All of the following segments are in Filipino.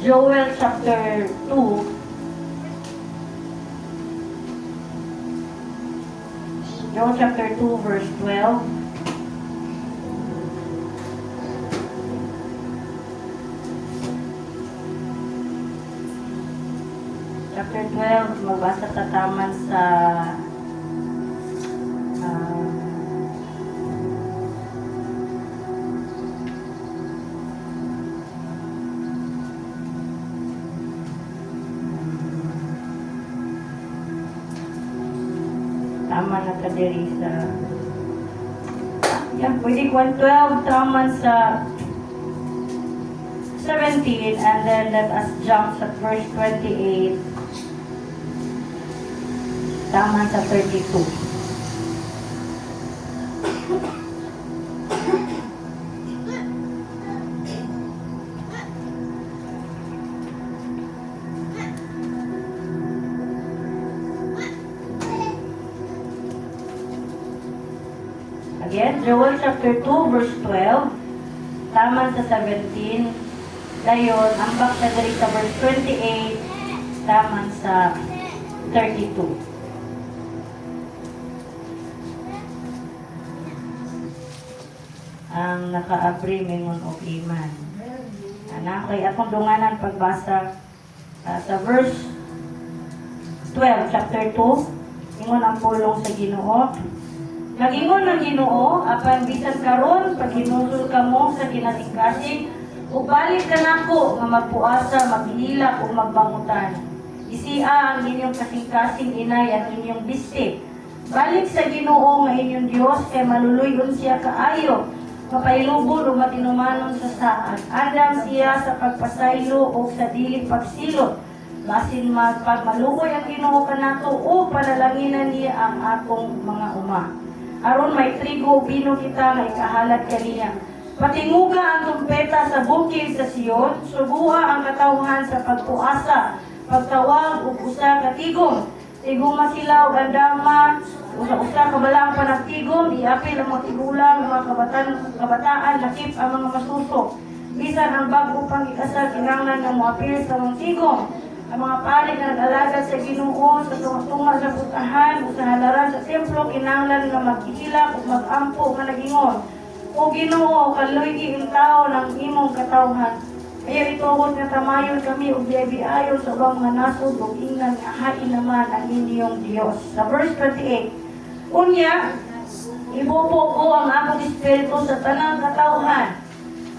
Joel chapter 2. Joel chapter 2 verse 12. Chapter 12, magbasa tataman sa tama na ka diri sa yan, pwede 112 taman sa 17, and then let us jump sa verse 28 taman sa 32. Again, Joel chapter 2 verse 12 taman sa 17. Dayon, ambak na diri sa verse 28 taman sa 32. Ang nakaabri mingon og iman. Anak kay akong dunganan pagbasa sa verse 12 chapter 2 ingon ang pulong sa Ginoo. Nagingon ng Ginoo apan bisan karon pag hinusol kamo sa kinasingkasing ug balik ka nako nga magpuasa, maghilak ug magbangutan. Isia ang inyong kasingkasing inay ang inyong biste. Balik sa Ginoo nga inyong Dios kay maluluyon siya kaayo. Mapailubod o matinumanon sa saad. Andam siya sa pagpasaylo o sa dili pagsilot. Basin magpagmalukoy ang Ginoo kanato o panalanginan niya ang atong mga uma. Aron may trigo bino kita nga ikahalat kaniya. Patinguga ang tumpeta sa bukid sa Sion, suguha ang katawhan sa pagpuasa, pagtawag ug usa ka tigom. Tiguma sila og andama, usa ka balang panagtigom, iapil ang mga tigulang, mga kabataan, lakip ang mga masusok. Bisan ang bago pang ikasal, kinanglan ng muapil sa mga tigom. Ang mga pari na nag-alagad sa Ginoo, sa tunga sa putahan, o sa halaran sa templo, kinanglan nga maghihilak o mag-ampo nga nagingon. O Ginoo, kaluy ang tao ng imong katawhan. Kaya itugot nga tamayon kami o biyabiayon sa ubang mga nasod o ingnan nga hain naman ang inyong Diyos. Sa verse 28, unya, ibubo ko ang akong espiritu sa tanang katawhan.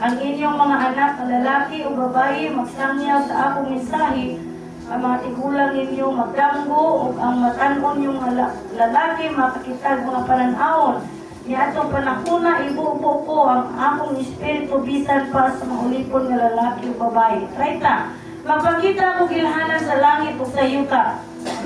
Ang inyong mga anak na lalaki o babae magsangyaw sa akong mensahe. Ang mga tigulang ninyo magdanggo o ang matanon yung lalaki makakitag mga pananawon. Niya atong panahuna, ibubo ko ang akong espiritu bisan para sa mga ulipon nga lalaki o babae. 30. Magpakita ko gilhanan sa langit o sa yuta.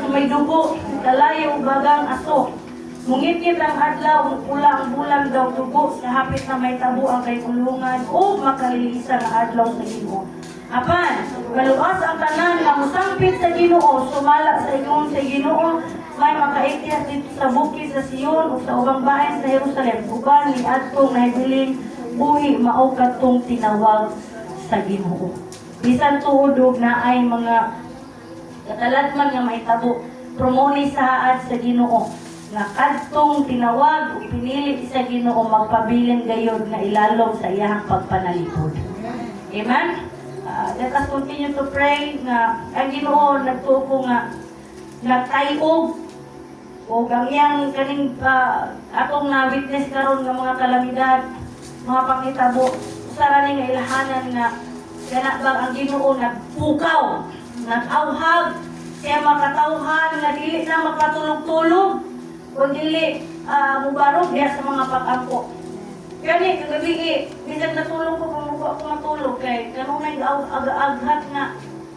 May dugo, kalayo o bagang aso. Mungit-ngit ang adlaw, pula ang bulan daw dugo sa hapit na may tabo ang kaykulungan o makalilisa ang adlaw sa Ginoo. Apan, kaluwas ang tanan nga musampit sa Ginoo, sumala sa ingon sa Ginoo, may makaityas dito sa bukid sa Sion o sa ubang bahin sa Jerusalem. Uban ni adtong nahibiling buhi mao kadtong tinawag sa Ginoo. Bisan tuod na ay mga kataladman nga mahitabo promoni sa haad sa Ginoo. Nga kadtong tinawag o pinili sa Ginoo magpabilin gayod na ilalom sa iyahang pagpanalipod. Amen? Let us continue to pray nga ang Ginoo nagtuko nga nagtayog o gangyang kaning atong na witness karon nga mga kalamidad, mga pangitabo, usara ni nga ilahanan nga kana bang ang Ginoo nagpukaw, nag-awhag, siya makatawhan nga dili na makatulog-tulog o dili mubarog diya sa mga pag-ampo. Gani, kagabi bisan natulog ko kung ako matulog kay kanunay aga-aghat nga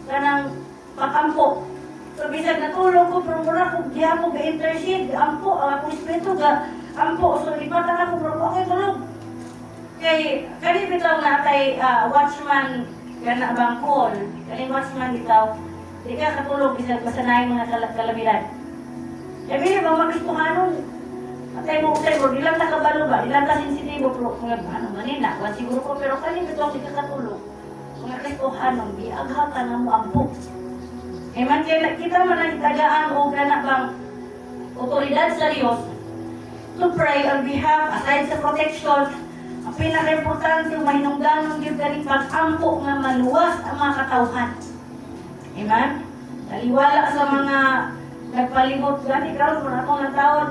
kanang pag-ampo. So bisan natulog ko pero mura ko diha ko ga-intercede, ampo ako espiritu ga ampo so lipatan ako pero ako tulog. Kay kani bitaw na kay watchman kana bangkol, kani watchman bitaw di ka katulog bisan masanay mga kalamidad. Sabi ba magistuhanon atay mo ilang nakabalo ba, ilang ka sensitibo pero ano manina, wan siguro ko pero kani bitaw di ka katulog. mga Kristohanon, giaghatan na mo ang book. Amen, kaya kita man ang itagaan o gana bang otoridad sa Diyos to pray on behalf, aside sa protection, ang pinaka-importante, mahinungdanong yun galing pag-ampo nga maluwas ang mga katauhan. Amen? Naliwala sa mga nagpalibot, gani karon kung akong natawag,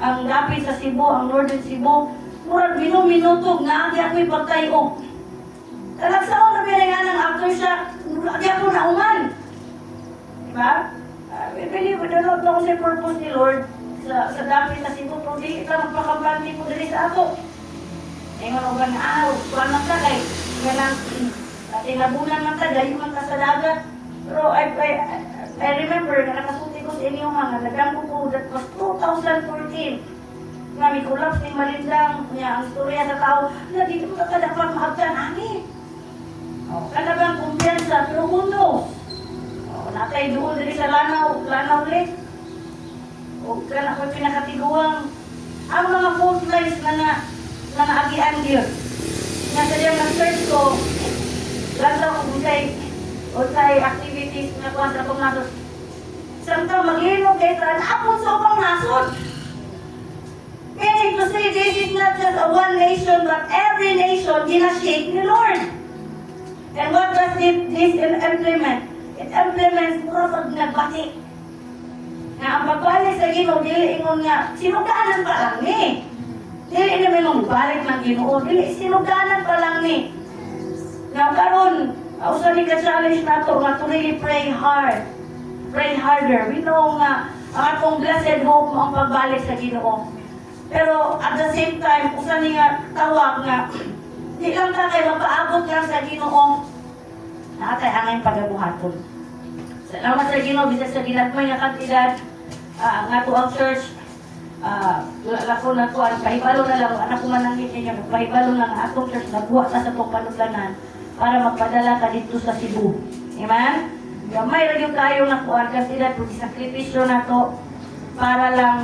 ang dapit sa Cebu, ang Northern Cebu, murag minuminutog nga agi ako'y pagtayo. Talagsaon na pinanganang aftershock, agi ako nauman. Diba? We believe with the Lord na kung sa purpose ni Lord sa dapit sa Cebu, kung di ita magpakampante mo dali sa ako. Eh nga nung gana, kuwan lang ka kay, ganang, tinabunan lang ka, gayo man ka sa dagat. Pero I remember na nakasuti ko sa inyo mga nagdampo ko, that was 2014. Nga may collapse ni Malindang, niya ang istorya sa tao, na dito mo ka dapat mahabdan ani. Kanagang kumpiyansa, pero mundo. Natay doon dali sa Lanaw Lake. O kana ko pinakatiguang ang mga fault lines na naagian Diyos. Nga sa diyang nag-search ko, lantaw kung usay activities na kuha sa akong nasod. Samtang mag-inog kay Tran, akong sa akong nasod. Meaning to say, this is not just a one nation, but every nation ginashake ni Lord. And what does this implement? It implements mura pag nagbati. Na ang pagbalik sa Ginoo, dili ingon nga, sinugdanan pa lang ni. Dili naman mong balik ng Ginoo, dili sinugdanan pa lang ni. Now karon, usa ni ka-challenge nato nga to really pray hard. Pray harder. We know nga ang atong blessed hope mo ang pagbalik sa Ginoo. Pero at the same time, usa ni nga tawag nga di lang ka kay mapaabot lang sa Ginoo. Nakatay angay pagabuhaton. Salamat sa Ginoo bisag sa ginagmay nga kantidad nga to ang church lako na ko ang pahibalo na lang anak ko man nang niya pahibalo lang ang atong church nagbuhat sa atong panudlanan para magpadala ka dito sa Cebu. Amen? Gamay ra gyud kayo na kuan kantidad pag sakripisyo nato para lang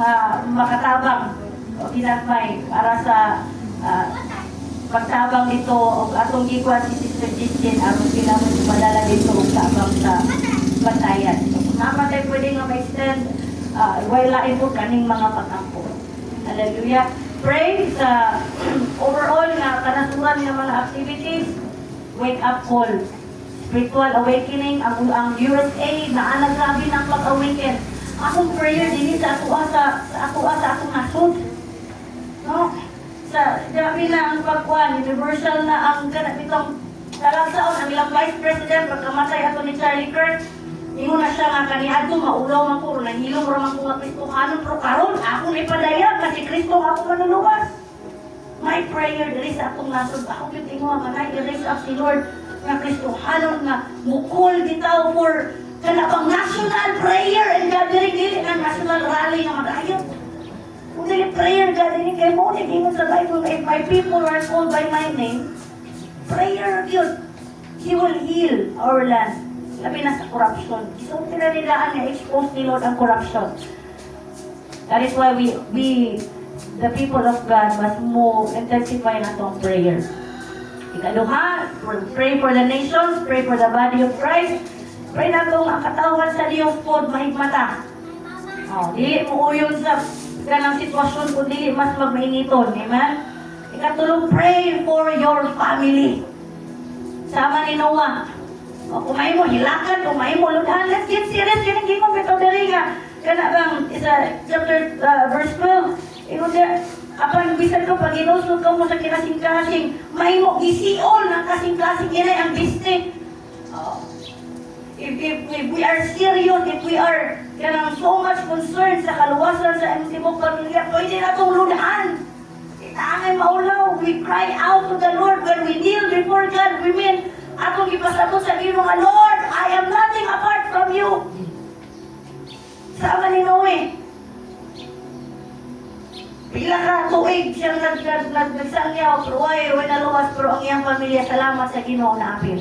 makatabang o ginagmay para sa pagtabang dito o atong gikuan si Sister Jistin aron sila mo padala dito og tabang sa batayan. So, kung naman tayo pwede nga ma-extend, wala po kaning mga patampo. Hallelujah. Pray sa overall na kanasuran ng mga activities, wake up call, spiritual awakening, ang USA na anagabi ng pag-awaken. Akong prayer din sa akong nasod. No? Sa gabi na ang pagkuhan, universal na ang kanabitong talagsaon, ang ilang Vice President, pagkamatay ato ni Charlie Kirk, ingon na siya nga kaniadto, maulaw man ko, nahilong raman ko nga Kristohanon, pero karon ako na ipadayag, kasi Kristo ako manuluwas. My prayer, dali sa atong nasod, ako yung tinguha, manay, i-raise up si Lord, nga Kristohanon, nga mukol bitaw for kanabang national prayer, and gathering dili ng national rally nga magayot. Kung dili prayer gathering kay mo, nag-ingon sa Bible, if my people are called by my name, prayer yun. He will heal our land. Labi na sa corruption. So, pinanilaan na expose ni Lord ang corruption. That is why we the people of God, must more intensify na itong prayer. Ikaduha, pray for the nations, pray for the body of Christ, pray na itong ang katawan sa Diyos pod mahigmata. Dili mo uyon sa ganang sitwasyon kung dili mas magmainiton. Amen? Ikatulong, pray for your family. Sama ni Noah. Kung may mo hilakan, kung may mo ludahan, let's get serious. Yun ang gimong bitaw dali nga. Kana bang, chapter verse 12. Ikaw siya, kapag bisan ko, pag inusod ko mo sa kinasing-kasing, may mo isiyon ang kasing-kasing inay ang bistik. If we are serious, if we are kanang so much concerned sa kaluwasan sa imong pamilya, pwede na itong ludahan. Angay maulaw, we cry out to the Lord when we kneel before God. We mean, atong ipasabot sa Ginoo nga, Lord, I am nothing apart from you. Sama ni Noe. Pila ka tuig siyang nagsangyaw, pero why naluwas, pero ang iyang pamilya, salamat sa Ginoo na apil.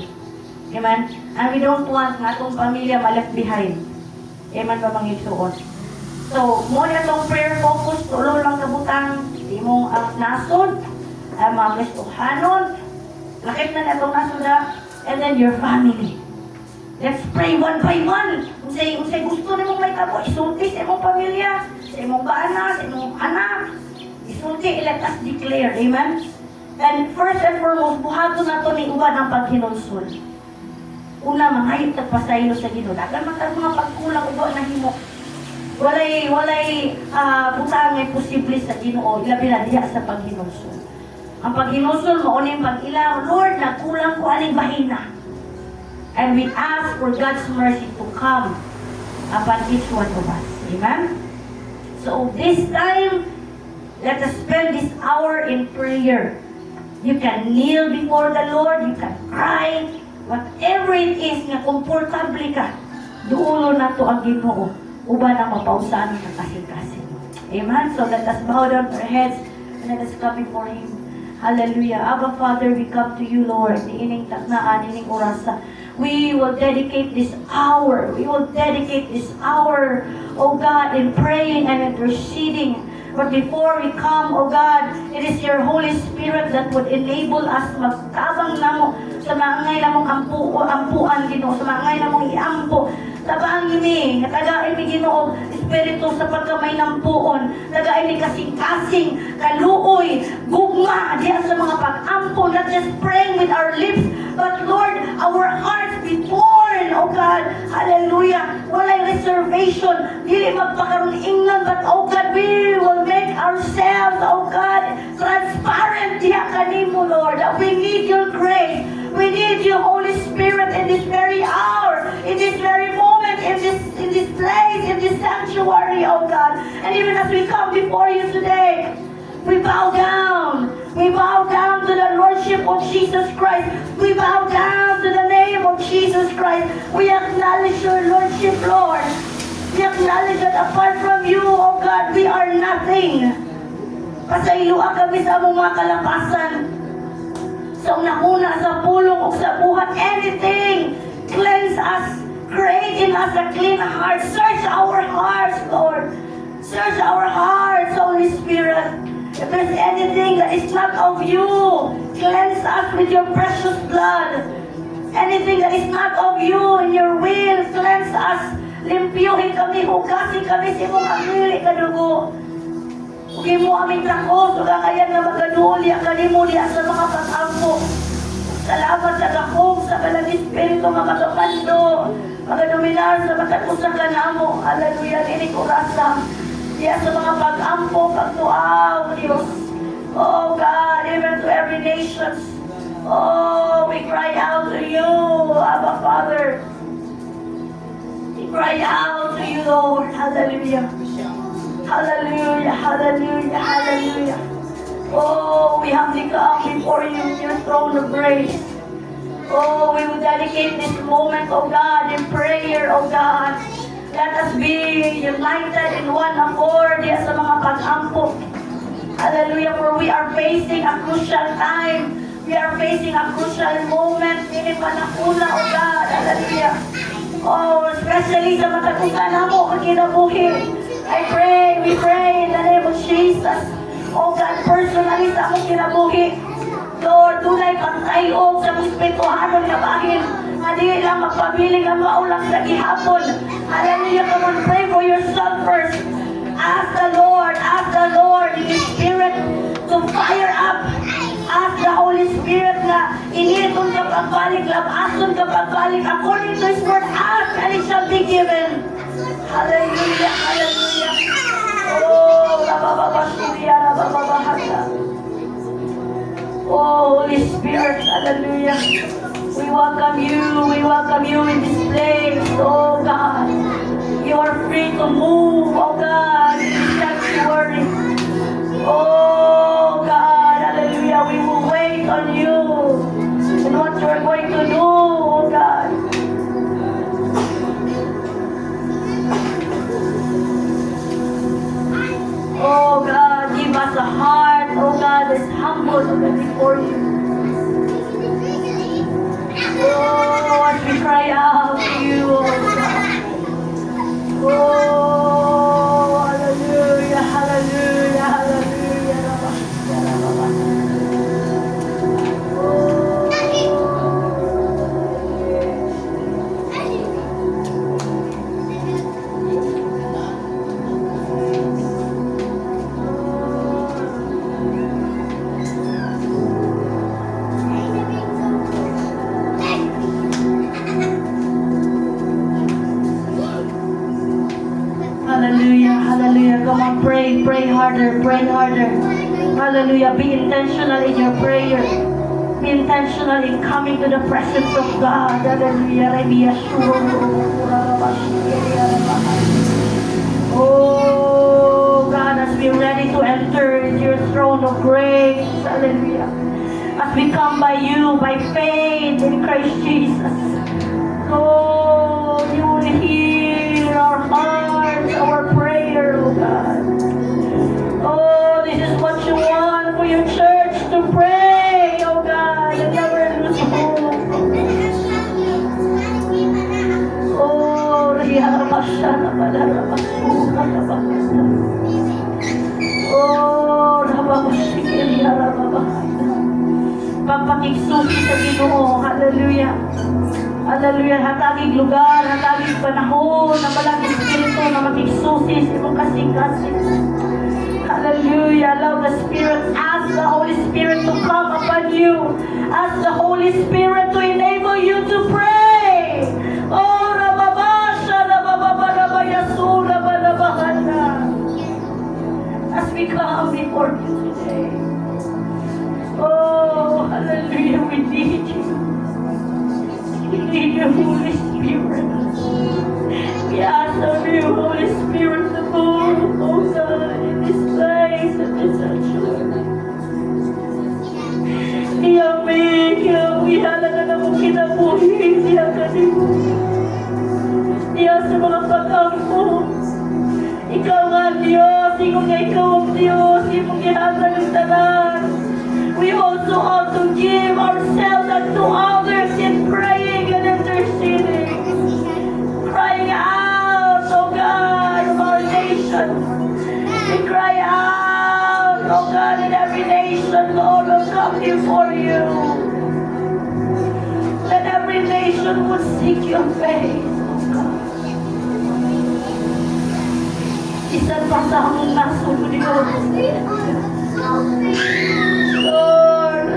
Amen? And we don't want nga atong pamilya ma-left behind. Amen ba bang igsuon? So, mo na itong prayer focus, tulo lang kabutang, di mong ang nasod, ang mga Kristohanon, lakit na itong nasod na, and then your family. Let's pray one by one. Unsay gusto nimong may tabo, isulti sa imong pamilya, sa imong bana, sa imong anak. Isulti, let us declare. Amen? And first and foremost, buhaton na to ni uban ang paghinulsol. Una, mangayot at pasaylo sa Ginoo. Dagan man tayong mga pagkulang uban na himo. Walay butang ay posible sa Ginoo, ilabi na diha sa paghinulsol. Ang paghinulsol mo uning pag-ilaw, Lord, nagkulang ko aning bahina. And we ask for God's mercy to come upon each one of us. Amen? So this time, let us spend this hour in prayer. You can kneel before the Lord, you can cry, whatever it is nga komportable ka, duulo na to ang Ginoo, uban ang mapausan ng kasing-kasing. Amen? So let us bow down our heads and let us come before Him. Hallelujah. Abba Father, we come to you, Lord. Ining taknaan, ining orasa. We will dedicate this hour. We will dedicate this hour, oh God, in praying and interceding. But before we come, oh God, it is your Holy Spirit that would enable us magtabang namo sa mga ngay namong ampuan, Ginoo, sa mga ngay namong iampo. Tabang ini, natagain ni Ginoo, Espiritu sa pagkamay ng puon, tagain ni kasing-kasing, kaluoy, gugma, diyan sa mga pag-ampo, not just praying with our lips, but Lord, our hearts be torn, oh God, hallelujah, walay reservation, dili magpakaroon ingnan, but oh God, we will make ourselves, oh God, transparent diya kanimo, Lord, that we need your grace, we need your Holy Spirit in this very hour, in this very moment, in this place, in this sanctuary, oh God. And even as we come before you today, we bow down. We bow down to the Lordship of Jesus Christ. We bow down to the name of Jesus Christ. We acknowledge your Lordship, Lord. We acknowledge that apart from you, oh God, we are nothing. Pasayloa kami sa among mga kalapasan. Sa unang-una, sa pulong o sa buhat, anything, cleanse us, create in us a clean heart. Search our hearts, Lord. Search our hearts, Holy Spirit. If there's anything that is not of you, cleanse us with your precious blood. Anything that is not of you in your will, cleanse us. Limpyuhin kami, hugasin kami sa imong amili kadugo. Huwag mo aming takos, huwag ngayon na magaduol, kanimo diya sa mga pag-ampo. Salamat sa dakong, sa kalang Espiritu, mga kamando, mga dominar sa matatusan ka namo. Hallelujah, inig orasa. Diya sa mga pag-ampo, pagtuaw, Diyos. Oh God, even to every nation. Oh, we cry out to you, Abba Father. We cry out to you, Lord. Hallelujah. Hallelujah, hallelujah, hallelujah. Oh, we humbly come before you in your throne of grace. Oh, we will dedicate this moment, oh God, in prayer, oh God. Let us be united in one accord sa mga pag-ampo. Hallelujah, for we are facing a crucial time. We are facing a crucial moment. Hindi panakula, oh God. Hallelujah. Oh, especially sa matakutan na mo kung kinabuhi. We pray in the name of Jesus. Oh God, personally sa among kinabuhi. Lord, dunay pagtayog sa espirituhanon nga bahin. Hindi lang magpabiling ang maulang sa gihapon. Hallelujah, come on, pray for yourself first. Ask the Lord in His Spirit to fire up. Ask the Holy Spirit na initon ka pagbalik, labason ka pagbalik. According to His word, ask and it shall be given. Hallelujah, hallelujah. Oh, nabababasuriya, nabababahata. Oh, Holy Spirit, hallelujah. We welcome you in this place, oh God. You are free to move, oh God, in this sanctuary. Oh God, hallelujah. We will wait on you and what you are going to do, oh God. Oh God, give us a heart, oh God, that's humble before you. Oh, as we cry out to you, oh God. Oh, hallelujah, hallelujah, hallelujah. really pray harder, pray harder. Hallelujah. Be intentional in your prayer. Be intentional in coming to the presence of God. Hallelujah. Oh God, as we're ready to enter into your throne of grace. Hallelujah. As we come by you, by faith in Christ Jesus. Lord, you will hear our hearts, our prayer, oh God. Oh, this is what you want for your church to pray, oh God, and never lose hope. Oh, Riyamashana Badarabasura Rabahata. Oh, Rababashikiri Rababahata. Pagpakiksuki sa Ginoo, hallelujah. Hallelujah, hatagig lugar, hatagig panahon, na walang espiritu na makiksusi sa imong kasing-kasing. Hallelujah. Allow the Spirit, ask the Holy Spirit to come upon you. Ask the Holy Spirit to enable you to pray. Oh, Rababasha, Rabababayasu, Rababahana. As we come before you today. Oh, hallelujah, we need you. We need your Holy Spirit. We ask of you, Holy Spirit, to move, oh God, in this place, in this sanctuary. Kaya umihala na namang kinabuhi siya kanimo. Diya sa mga pag-ampo. Ikaw nga Diyos, ikaw nga ikaw ang Diyos, ikaw nga ihatag ang tanan. We also ought to give ourselves unto others in praying and interceding. Crying out, oh God, of our nation. We cry out, oh God, in every nation, Lord, will come before you. Let every nation would seek your face, oh God. Isang pasahang nasunod Diyos. Lord,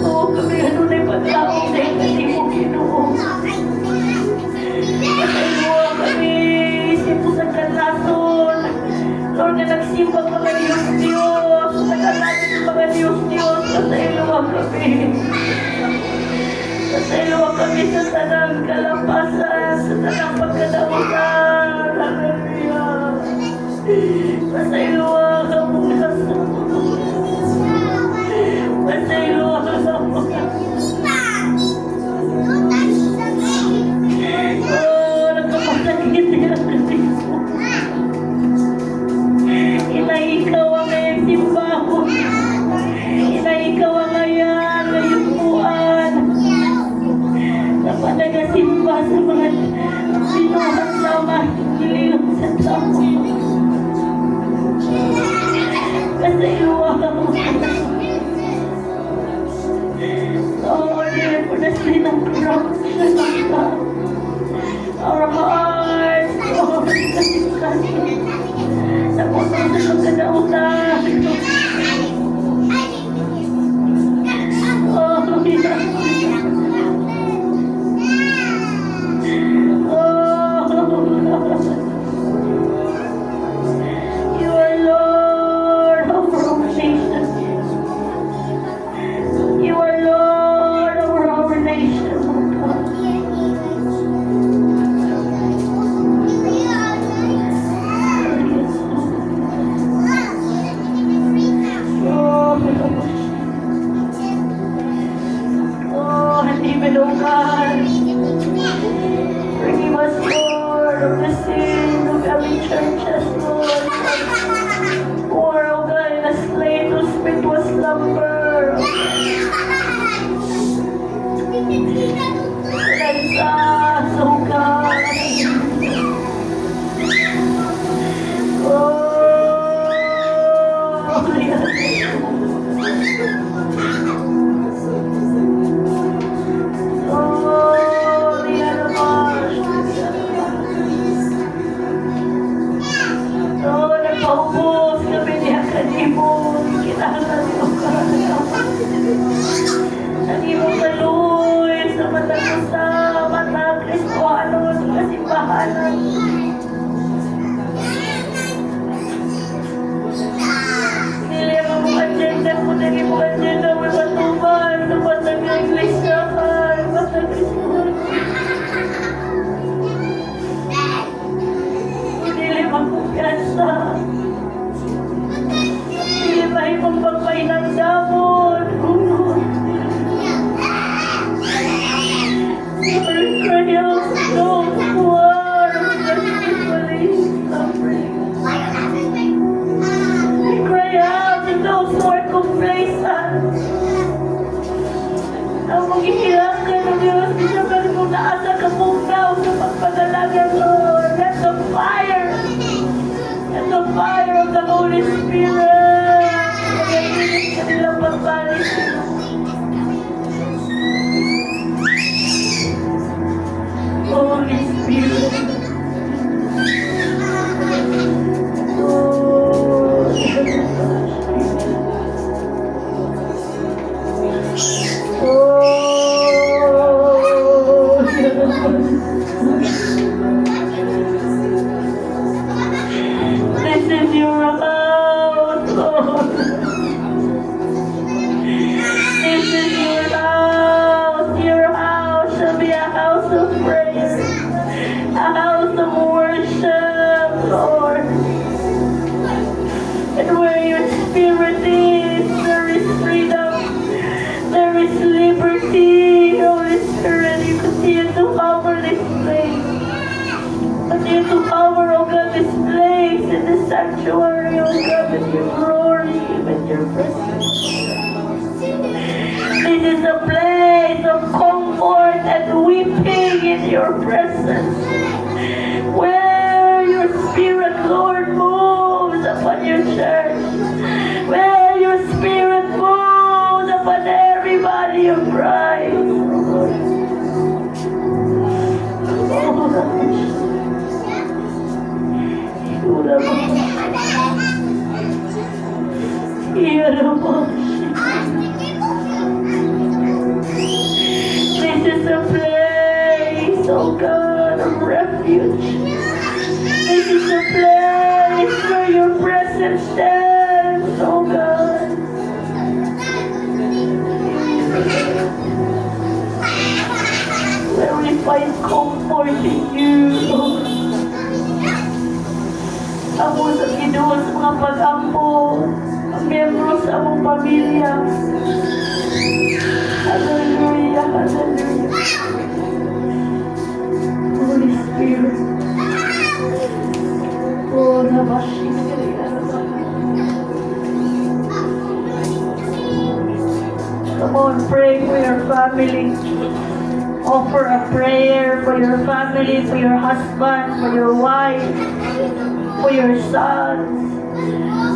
oh, kami ano na ipaglaong na hindi mo Ginoo. Pasayuwa kami, isip mo sa kanason. Lord, na nagsimba mga Diyos-Diyos, nagkanasin ng mga Diyos-Diyos, pasayuwa kami. Pasayuwa kami sa tanang kalampasan, sa tanang pagkadautan. Hallelujah. Pasayuwa ka muna sa pasayuwa ka muna. Oh, nagkapasakit yan kasi ko. Ikaw ang ngayong simbahon. Ikaw ang ngayong buwan. Dapat nagasimba sa mga sinuhat sama hililong sa tao. Pasayuwa ka muna. Lord, here for the sin of cross. Our hearts, Lord, kasi sa puso sa pagkadautan. Oh, yeah. You are Lord of our nation. You are Lord over our nation, oh God. Oh, hindi mo, God. Forgive us, Lord, of the sin of every churches, Lord. Or, oh God, in a slave to spiritual slumber. Cleanse us, oh God. Oh, yes. Paubos kami niya kanimo. Kinahanglan mo ka. Kanimo kaluy sa mata ko sa mata Kristohano sa kasimbahanan. ka ng Diyos, isagal mo na asa ka muna sa pagpadalagan, Lord. Let the fire of the Holy Spirit, magaling sa nilang pagbalik. Holy Spirit. This is your house, Lord. This is your house shall be a house of prayer, a house of worship, Lord. And where your spirit is, there is freedom, there is liberty. Holy Spirit, you continue to cover this place. Continue to cover, oh God, this place in this sanctuary, oh God, with your glory, with your presence. This is a place of comfort and weeping in your presence, where your Spirit, Lord, moves upon your church, where your Spirit moves upon every body of Christ. This is a place, oh God, of refuge. This is a place where your presence stands, oh God. Where we find comfort in you, Lord. Amo sa Ginoo sa mga pag-ampo, ang miyembro sa among pamilya. Hallelujah, hallelujah. Holy Spirit. Oh, come on, pray for your family. Offer a prayer for your family, for your husband, for your wife, for your sons,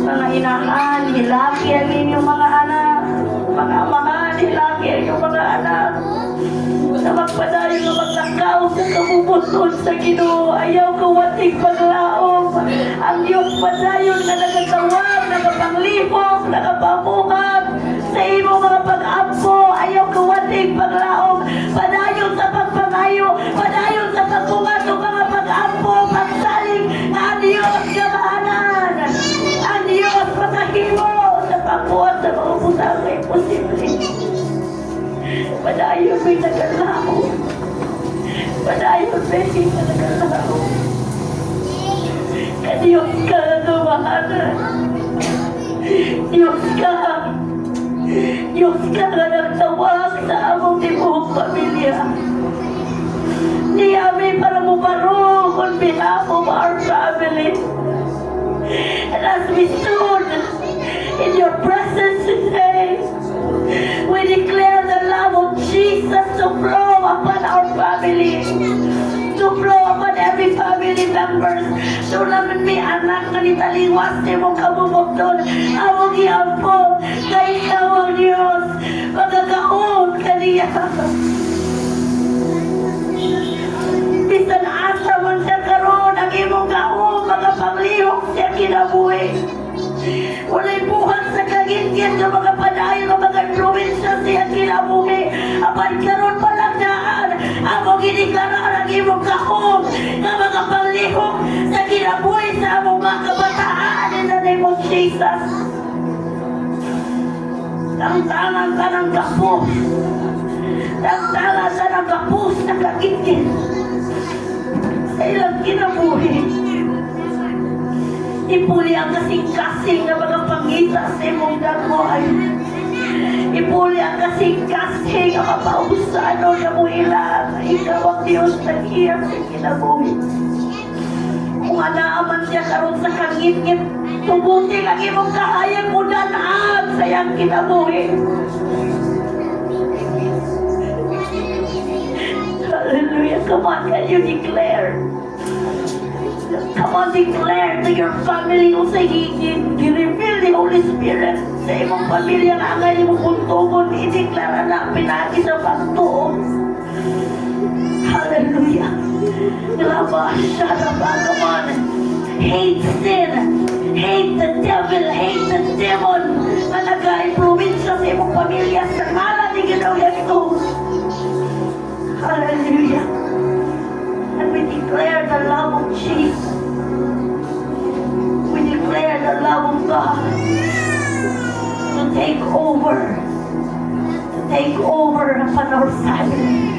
mga inahan, hilaki ang inyong mga anak, mga amahan, hilaki ang inyong mga anak, na magpadayo na maglakaw sa kabubutod sa Ginoo. Ayaw kawating paglaom. Ang Diyos padayon na nagatawag, nagapanglihok, nagapamuhat sa imo mga pag-ampo. Ayaw kawating paglaom. Padayon sa pagpangayo, padayon sa pagpungat ng mga pag-ampo, pagsaling na ang Diyos gamaanan. Ang Diyos makahimo sa pagbuhat sa mga butang na imposible. Padayon may nagalaho. Padayon may nagalaho. Diyos ka na tumahanan. Diyos ka. Diyos ka na nagtawag sa among tibuhong pamilya. Ni amin para mubarog on behalf of our family. And as we stood in your presence today, we declare the love of Jesus to flow upon our family, to flow upon every family members. So naman may anak na nitaliwas ni mong kabubok doon. Among iampo, kay ikaw ang Diyos, magagaon ka niya. Bisan asa man siya karoon, ang imong gaon, mga panglihok siya kinabuhi. Wala'y buhat sa kagingin ng mga padayon ng mga probinsya siya kinabuhi. Apan karoon palang daan, among iniklara ang imong gaon ng mga panglihok sa kinabuhi sa among mga kabataan in the name of Jesus. Tangan ka ng kapos. Tangan ka ng kapos na kagingin sa ilang kinabuhi. Ipuli ang kasing-kasing na mga pangita sa imong dagoy. Ipuli ang kasing-kasing ang mapausano na mo ilang. Ikaw ang Diyos nag-iyak sa kinabuhi. Kung anaaman siya karoon sa kangit-ngit, tubuti ang imong kahayang mudanaan sa iyang kinabuhi. Come on, can you declare? Come on, declare to your family kung sa i-reveal ni Holy Spirit sa imong pamilya nga nga imong buntugon, i-declare na pinagi sa pagtuo. Hallelujah. Come on. Hate sin. Hate the devil. Hate the demon. Na nag-influence sa imong pamilya sa ngalan ni Ginoong ito. Hallelujah. And we declare the love of Jesus. We declare the love of God to take over. To take over upon our family.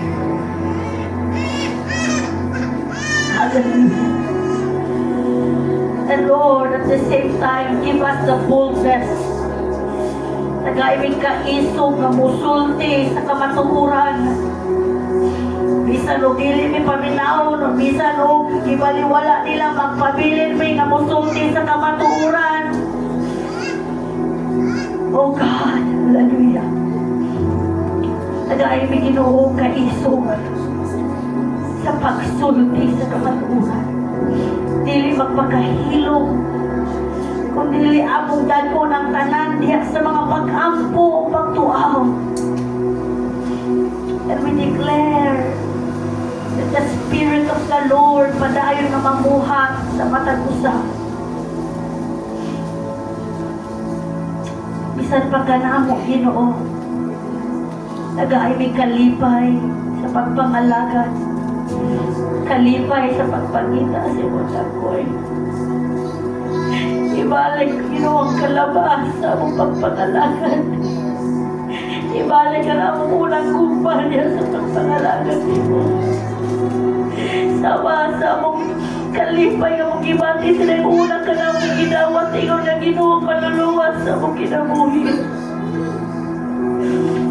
Hallelujah. And Lord, at the same time, give us the boldness. Nag-aiming ka isog na musulti sa kamatuhuran. Bisan o dili mi paminaw, no bisan o ibaliwala nila magpabilin mi nga musulti sa kamatuhuran. Oh God, hallelujah. Nag-aiming Ginoo ka isog sa pagsulti sa kamatuhuran. Dili magpakahilong, kundi among dagko ng tanan diha sa mga pag-ampo, pagtuaw. And we declare that the Spirit of the Lord padayon na mamuhat sa matag usa. Bisan pa kanamo Ginoo, nagaay may kalipay sa pagpangalagad, kalipay sa pagpangita sa imong dagkoy. Ibalik Ginoo ang kalabas sa among pagpangalagad. Ibalik ang among unang kumpanya sa pagpangalagad nimo. Sama sa among kalipay ang mong gibati sila yung unang kanamong ginawat, ikaw na Ginoo kaluluwas sa among kinabuhi.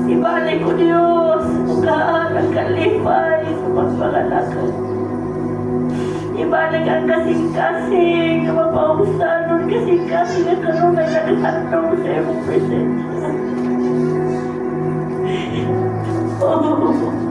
Ibalik ko Diyos, mukaan ang kalipay sa pagpangalagad. Ibalik ang kasing-kasing na mapausanon, kasing-kasing na karoon na naghandong sa iyong presensya. Oh.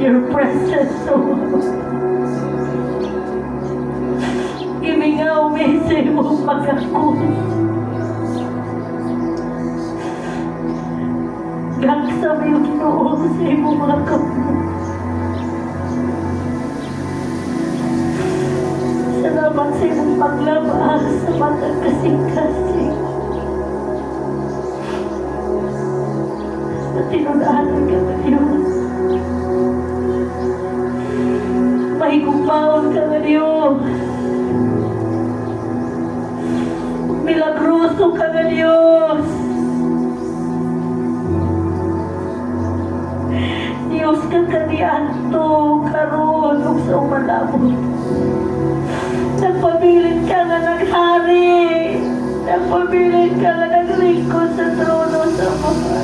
your presence, Lord. Imingaw mi sa imong pagkakot. Gagsa mi yung noon sa imong mga kapwa. Salamat sa imong paglabas sa matang kasing-kasing. Sa tinudahan ka na Diyos. Mahigugmaon ka na Diyos. Milagroso ka na Diyos. Diyos ka kanianto karon ug sa umalabot. Nagpabilin ka na naghari. Nagpabilin ka na naglingkod sa trono sa mga.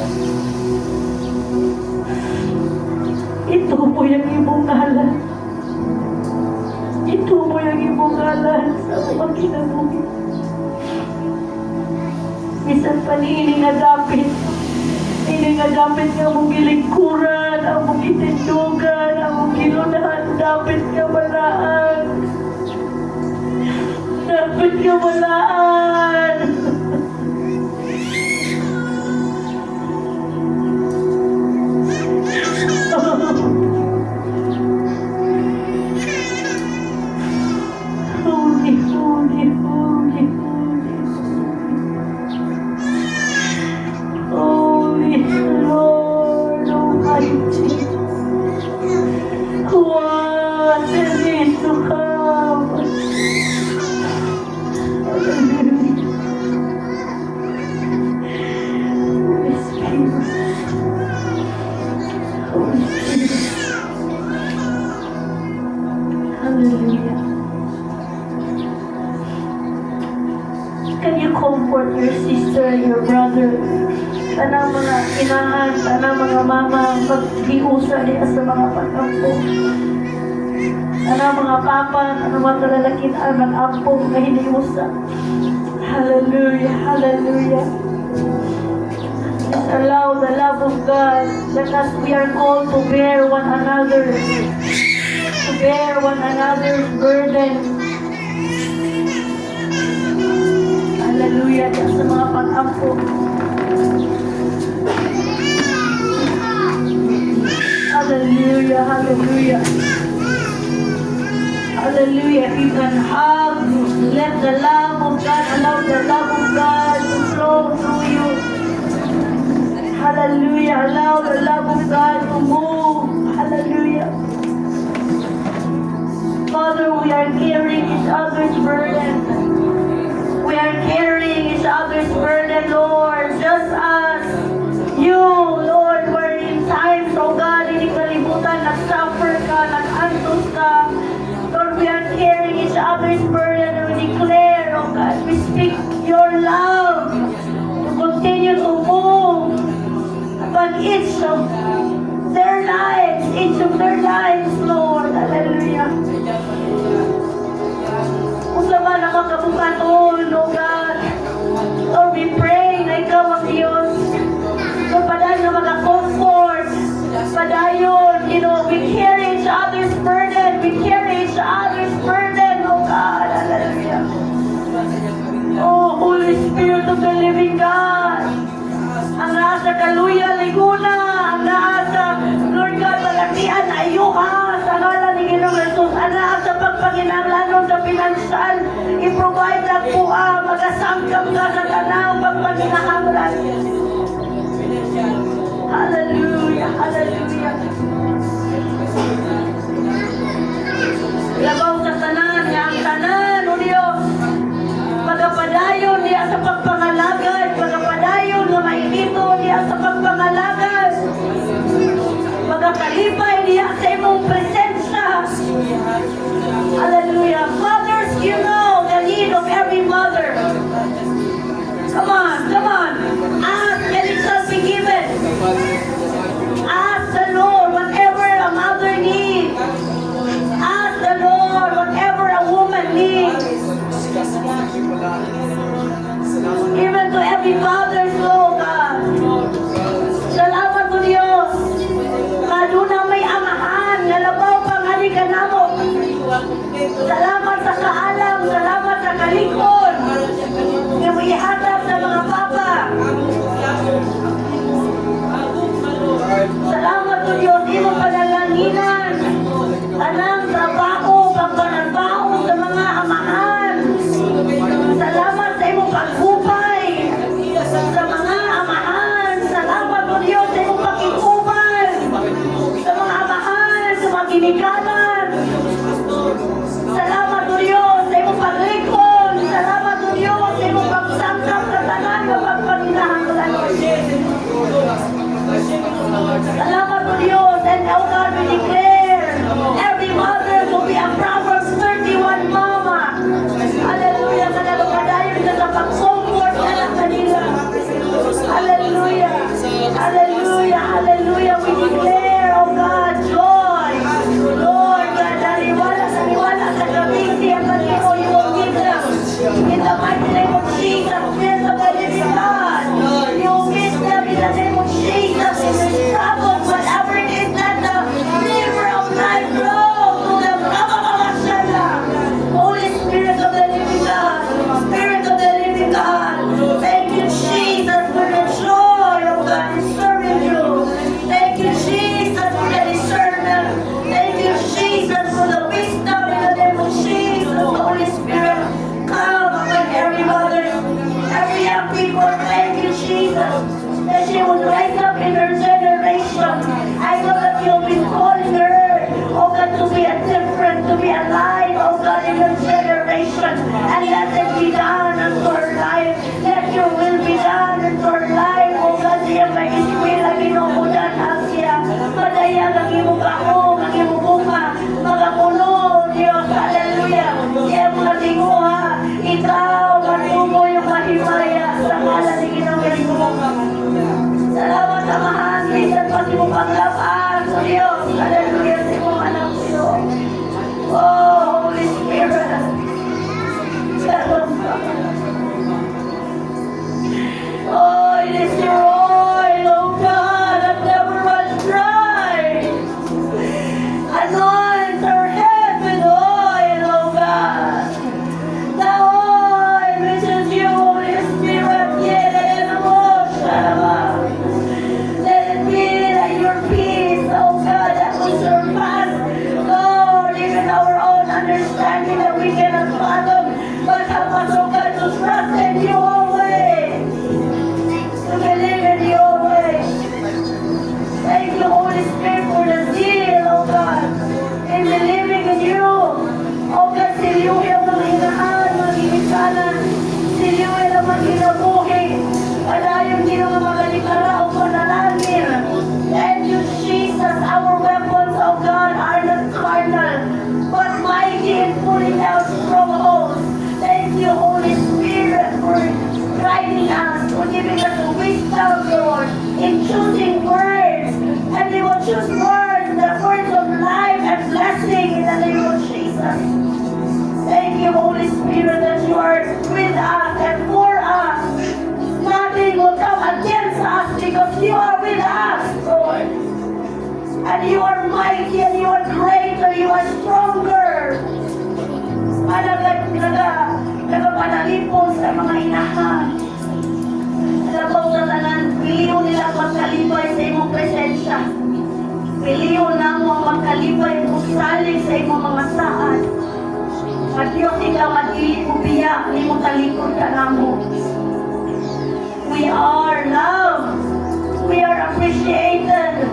Ito mo yung imong ngalan. Ito mo yung imong ngalan sa mga kinabuhi. Bisan pa ni nga dapit. Ini nga dapit nga mong gilingkuran, ang mong itindugan, ang mong gilunahan, dapit nga malaan. Dapit nga malaan. Holy, holy, holy, holy. Holy Lord Almighty. What is to come? Hallelujah. Holy Spirit. Holy Spirit. Hallelujah. Can you comfort your sister and your brother? Tanang mga inahan, tanang mga mama, maghiusa niya sa mga pag-ampo. Tanang mga papa, tanang mga kalalakin, mag-ampo, na hiniusa. Hallelujah, hallelujah. Just allow the love of God, because we are called to bear one another, to bear one another's burden. Hallelujah, sa mga pag-ampo. Hallelujah, hallelujah. Hallelujah. If you can hug, let the love of God, allow the love of God to flow through you. Hallelujah. Allow the love of God to move. Hallelujah. Father, we are carrying each other's burden. We are carrying each other's burden, Lord. Just as you, Lord, were in times, oh God, hindi kalibutan, nag-suffer ka, nag-antos ka. Lord, we are carrying each other's burden and we declare, oh God, we speak your love to continue to move upon each of their lives, Lord. Hallelujah. Kung naman ang makabukaton, oh God, Lord, we pray na ikaw ang Diyos. Lord, padayon na mag-comfort. Padayon, we carry each other's burden. We carry each other's burden, oh God. Hallelujah. Oh, Holy Spirit of the living God. Ang nasa Kaluya, Liguna, ang nasa, Lord God, Malatian, Ayuha, sa ngalan ni Ginoong Jesus, ang nasa pagpaginanglanon sa pinansyal, i-provide na po magasangkap ka sa tanaw, pagpaginahanglan. Hallelujah, hallelujah. Labaw sa tanan, ang tanan, o Diyos, magapadayon niya sa pagpangalagad, magapadayon na maikito niya sa pagpangalagad, magakalipay niya sa imong presensya. Hallelujah. Fathers, you know the need of every mother. Come on, come on. Ask and it shall be given. Ask the Lord whatever a mother needs. Ask the Lord whatever a woman needs. Even to every father's Lord God. Salamat po Diyos. Kaduna may amahan ginikanan. Salamat o Diyos sa imong paglikon. Salamat o Diyos sa imong pagsangkap sa tanan nga pagpanginahangalan. Salamat o Diyos, and oh God, we declare every mother will be a Proverbs 31 mama. Hallelujah, managpadayon ka sa pag-comfort na ng kanila. Hallelujah, hallelujah, hallelujah. We declare, oh God, joy. Lord, God, naniwala sa kabisi at pag-ino, you will give them. In the mighty name of Jesus, Prince of the living God, you will give them in the name of Jesus in the trouble, whatever it is that the river of life flows to them. Holy Spirit of the living God, Spirit of the living God, thank you, Jesus, for the joy of God in serving you. Thank you, Jesus, for the discernment. Thank you, Jesus, for the wisdom in the name of Jesus. Holy Spirit, come upon every mother, every young people. Thank you, Jesus, that she would rise up in her generation. I know that you've been calling her, oh God, to be a different, to be alive, oh God, in her generation. And let it be done unto her life. Let your will be done unto her life, oh God. Siya may iswila, ginukudan siya. Madaya, ang imong kaong, ang imong bunga, mga puno, Diyos, hallelujah. Siya mga tinguha, ikaw, matumo yung mahimaya sa ngalan ni Ginoong Yesus. Salamat, Amahan, minsan pati mo panglapas, o Diyos, hallelujah, sa imong anak, Diyos. Oh, Holy Spirit. Oh, it is your oil, oh God, that never runs dry. Anoint our head with oil, oh God. The oil which is you, Holy Spirit, let it be that your peace, oh God, that will surpass, Lord, even our own understanding that we cannot fathom, but help us, oh God, to trust in you always, to believe in you always. Thank you, Holy Spirit, for the zeal, oh God, in believing in you. Oh God, siliwi ang mga inahan, mga ginikanan, siliwi ang mga ginabuhi, padayon din ang mga likara o panalangin. Thank you, Jesus, our weapons, oh God, are not carnal, but mighty in pulling down strongholds. Thank you, Holy Spirit, for guiding us, for giving us wisdom, Lord, in choosing words. And we will choose words, the words of life and blessing in the name of Jesus. Thank you, Holy Spirit, that you are with us and for us. Nothing will come against us because you are with us, Lord. And you are mighty and you are greater, you are stronger. Nagapanalipon sa mga inahan. Labaw sa tanan, piliw nila magkalibay sa imong presensya. Piliw na mo ang magkalibay mo salig sa imong mga saan. At Diyos, ikaw madili mo biyak, imong talikod ka namo. We are loved. We are appreciated.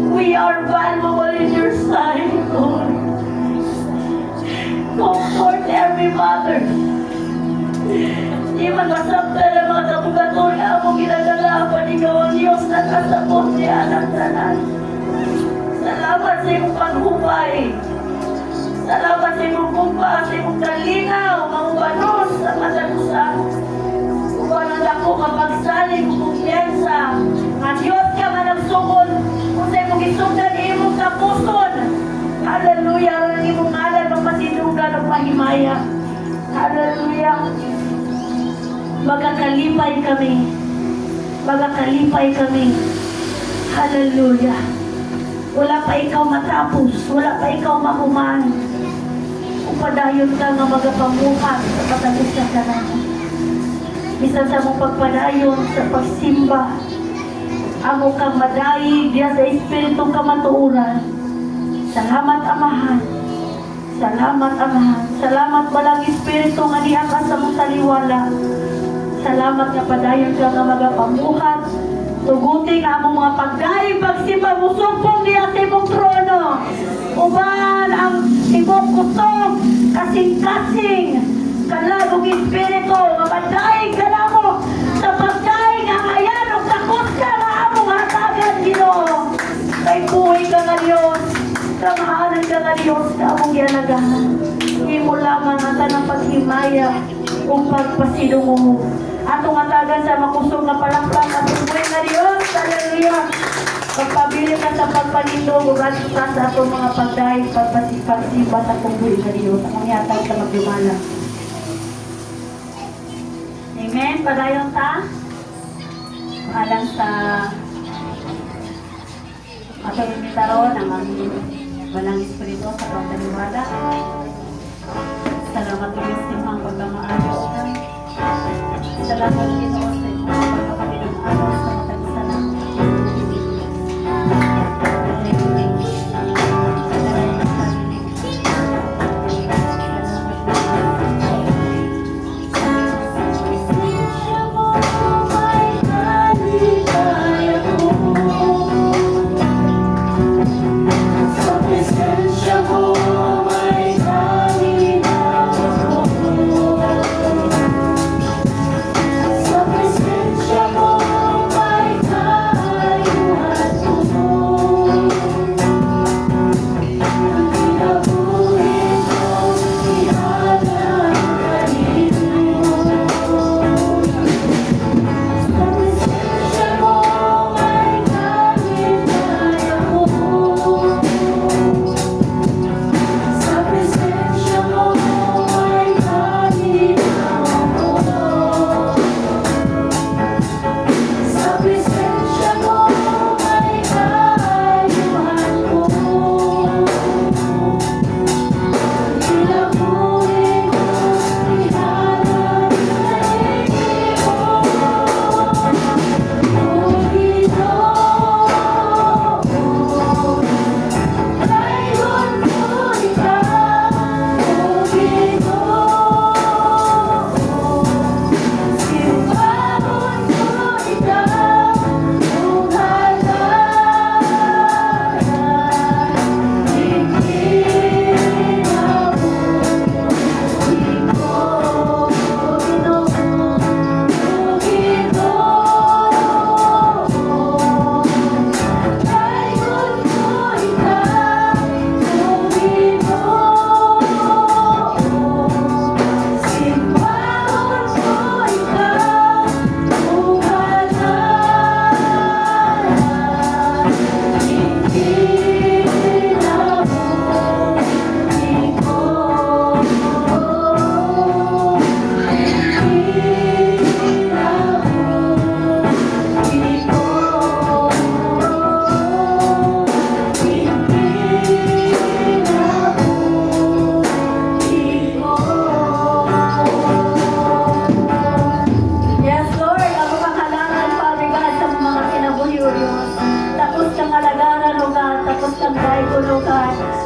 We are valuable in your sight, Lord. Comfort every mother. Di man masabta na mga kabugaton na mo ginagalapan, ikaw ang Diyos na kasabot niya anak tanan. Salamat sa iyong paghubay. Salamat sa iyong kumpa, sa iyong kalinaw, mamubanos sa matanusan. Kubanan ako kapagsalig, kumpiyansa. Nga Diyos ka managsugod, kung sa iyong isugan, iyong kapuson. Hallelujah, ang iyong ngalan, magmasinugan ng pahimaya. Hallelujah. Magakalipay kami. Magakalipay kami. Hallelujah. Wala pa ikaw matapos. Wala pa ikaw mahuman. Upadayon ka nga magapamuhat sa patagos sa kanan. Bisan sa mong pagpadayon sa pagsimba. Amo kang madaig diya sa Espiritu ka matuuran. Salamat, Amahan. Salamat, Amahan. Salamat balang Espiritu nga niya ka sa mong taliwala. Salamat nga padayon ka nga magapamuhat. Tuguti nga among mga pagdaig, pagsimba mo, sumpong niya sa imong trono. ko, mapadaig ka na mo, sa pagdaig ang ayan, o takot ka na among hatagan, Ginoo. Kay buhay ka nga Diyos, kamahalan ka nga Diyos, na among gialagahan. Imo lamang ang tanang paghimaya, kung pagpasilong mo. Atong hatagan sa makusog na palakpak, atong buhay nga Diyos, hallelujah. Pagpabili ka sa pagpalindong, ugat ka sa atong mga pagdaig, pagpagsiba sa atong buhay nga Diyos, ang yatag sa magdumala. Amen. Padayon ta. Alang sa atong imitaron ang aming walang espiritu sa pagdaliwala. Salamat ulit sa inyong pagmamaayos ka. Salamat Ginoo sa inyong pagkakapinag-anos sa matagisa na.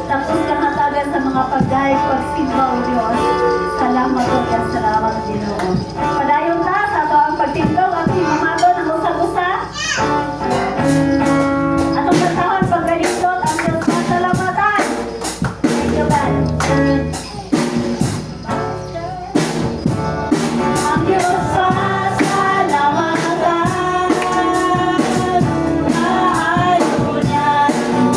Tapos kahatagan sa mga pagdaig, pagsimba o Diyos. Salamat o Diyos, salamat Ginoo. Padayon ta sa ito ang pagtindog at himamado ng usag-usa. Atong kasahon paggalindot ang Diyos na salamatan. Thank you, God. Ang Diyos sa salamatan. Maayo niya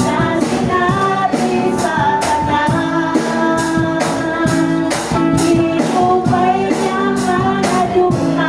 na sinabi sa tanan. Ipupay niya mga duha.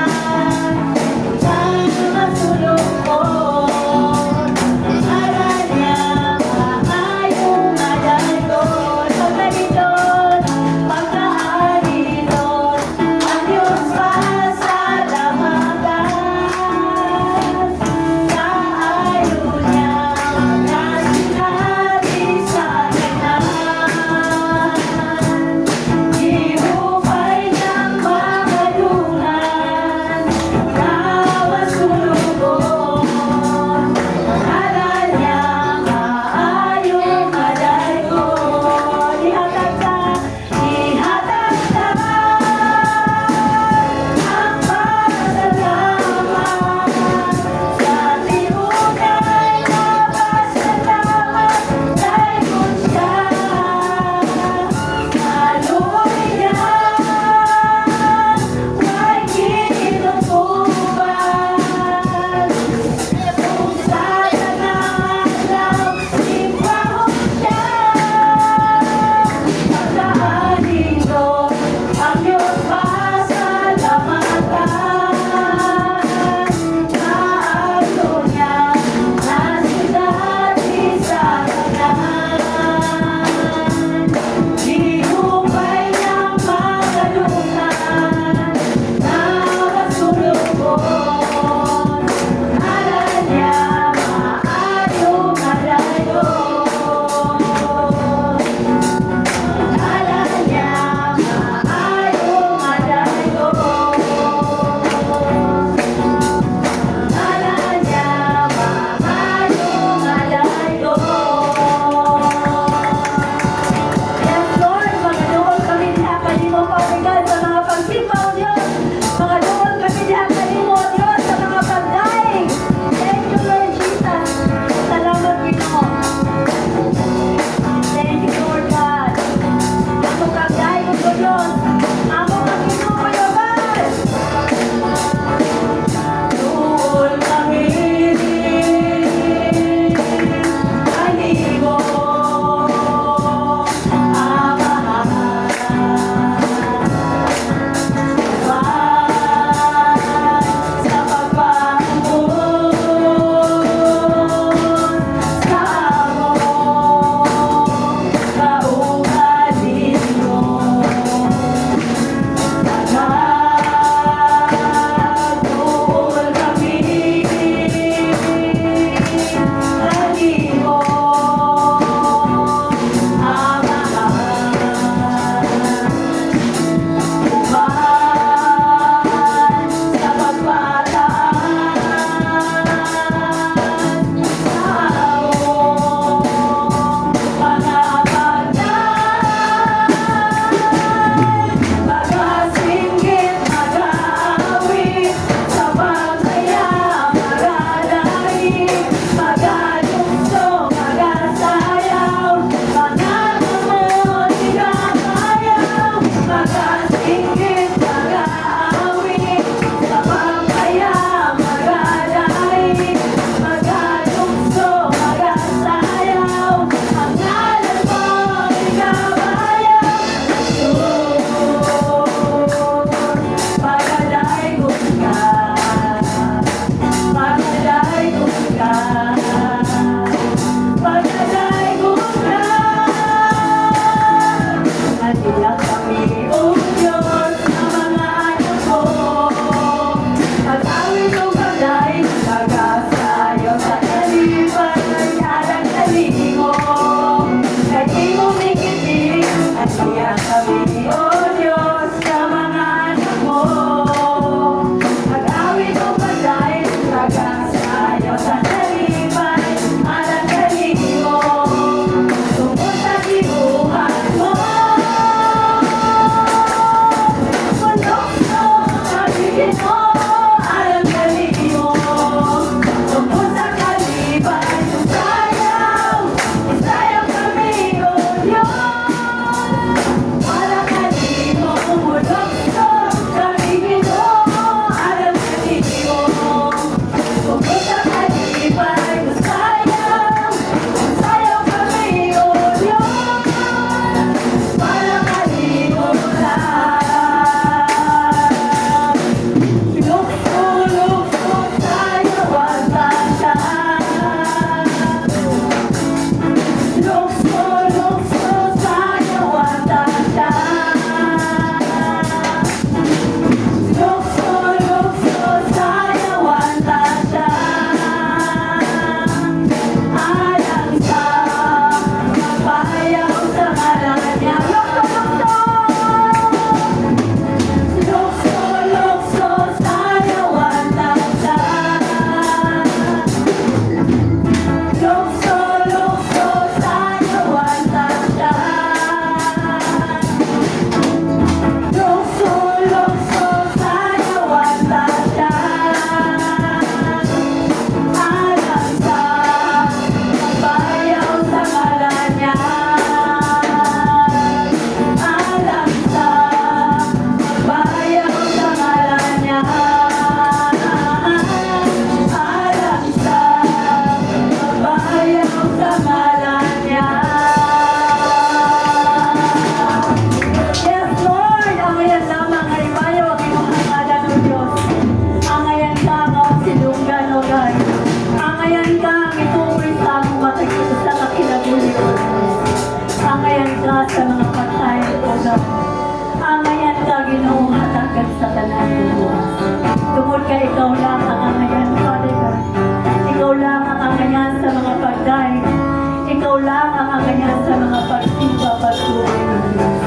lang ang aganyan sa mga pagsimba pagtuloy ng Diyos.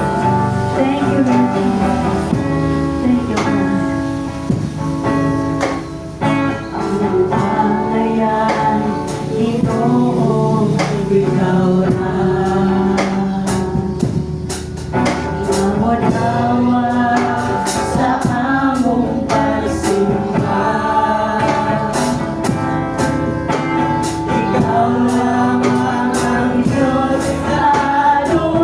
Thank you, Lord Jesus. Thank you, Lord. Ang bangayan, Ginoong ikaw na. Namunawa sa among pagsimba. Ikaw lang ang Diyos sa lupa.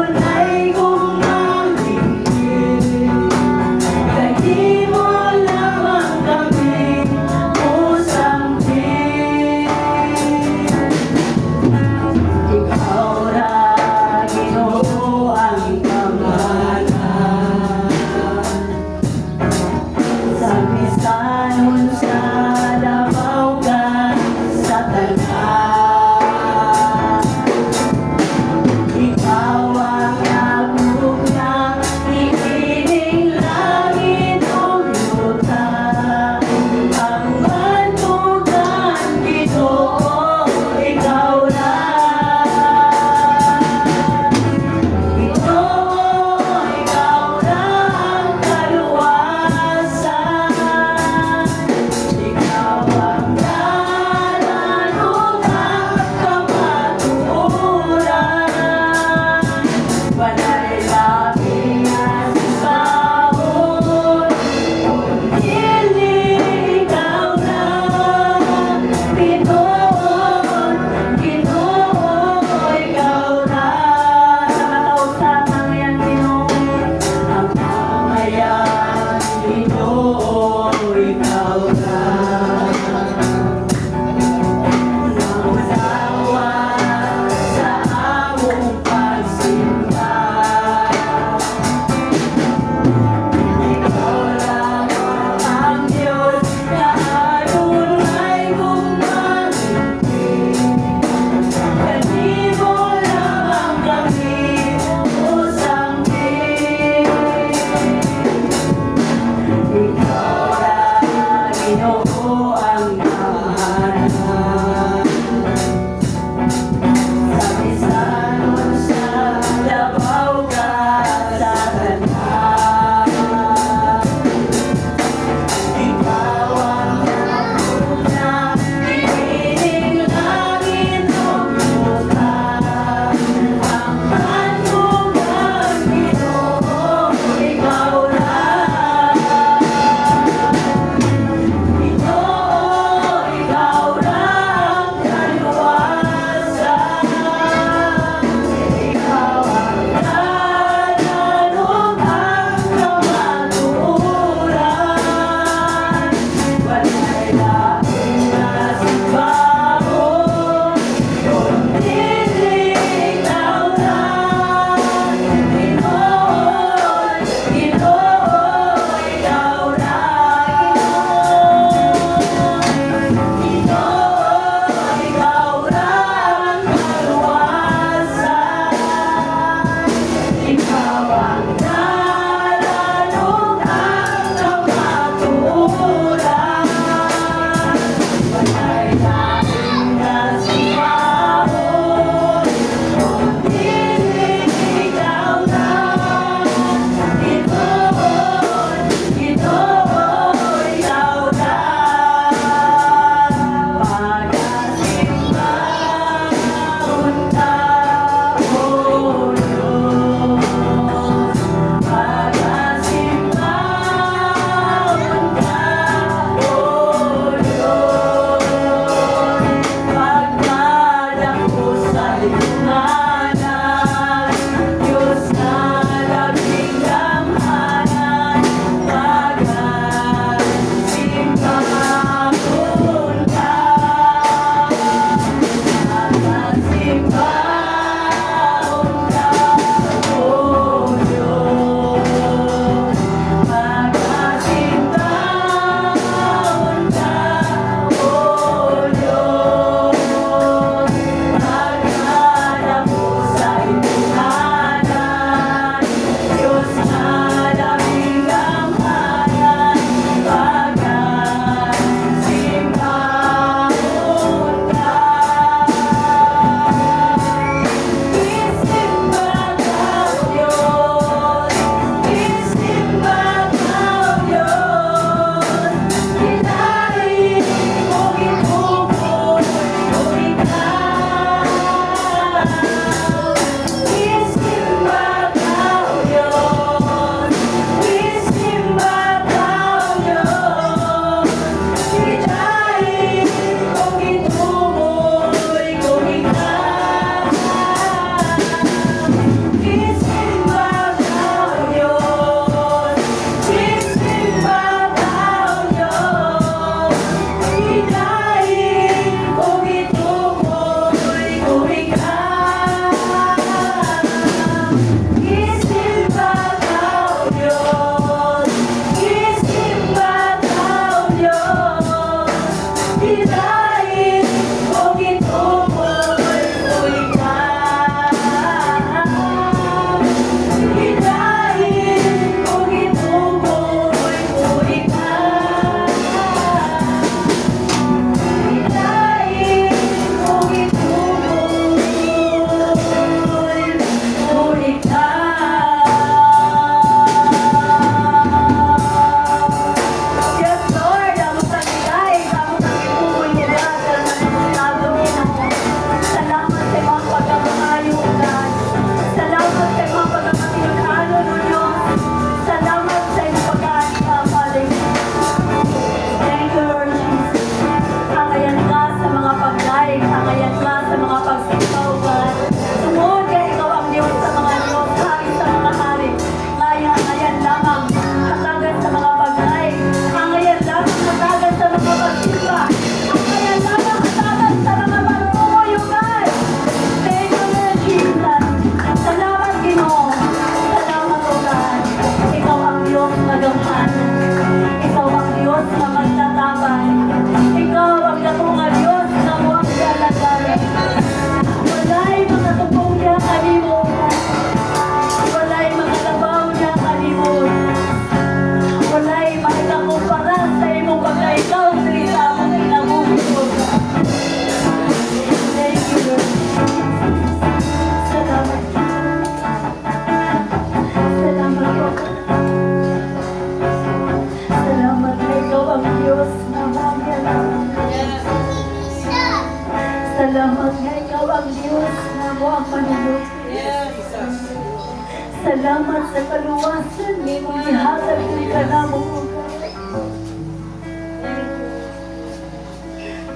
Salamat sa kaluwasan ni mo ihatag ng kanamo o God.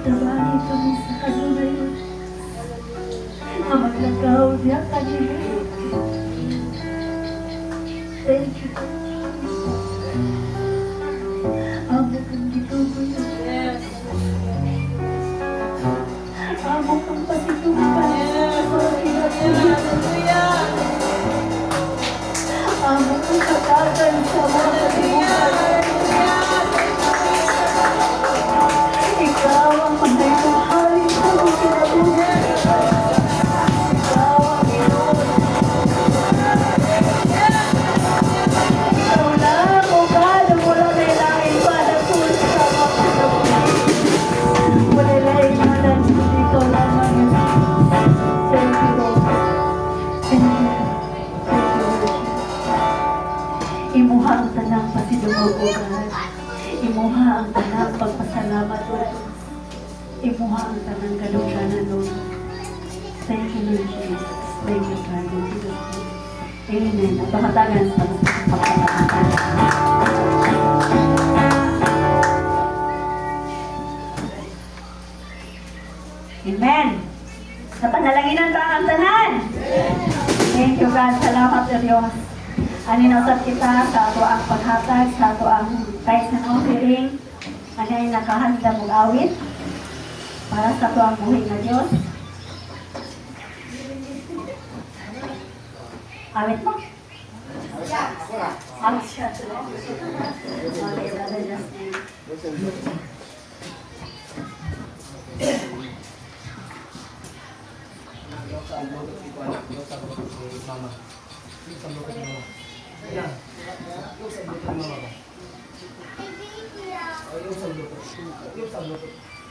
Tawarin kami sa kalunayon. Ang maglagaw niya kanila. Thank you. Amo kang gitugoy. Amo kang pasitukan. Amo kang katagan sa mga katibukan. Ikaw ang panay-mahali sa mga kinabuhan. Ikaw ang Pinoon. Ikaw lang, O God, ang wala na ilangin pa na tulad sa mga kinabuhan. Wala na imanan, kundi ikaw lamang yun. Thank you, Lord. Thank you. Thank you, Lord. Imuha ang tanang pasidungog, O God. Imuha ang tanang pagpasalamat, Lord. Imuha ang tanang kalungganan, Lord. Thank you, Lord Jesus. Thank you, God. In Jesus' name. Amen. At pakatagan sa pagpapakatan. Amen. Sa panalaginan ba ang tanan? Thank you, God. Salamat sa Diyos. Aninasat kita sa ato ang paghatag, sa ato ang kahit ng offering. Ano ay nakahanda mong awit para sa ato ang buhay na Diyos. Awit mo? Awit siya. Okay, Brother Justin.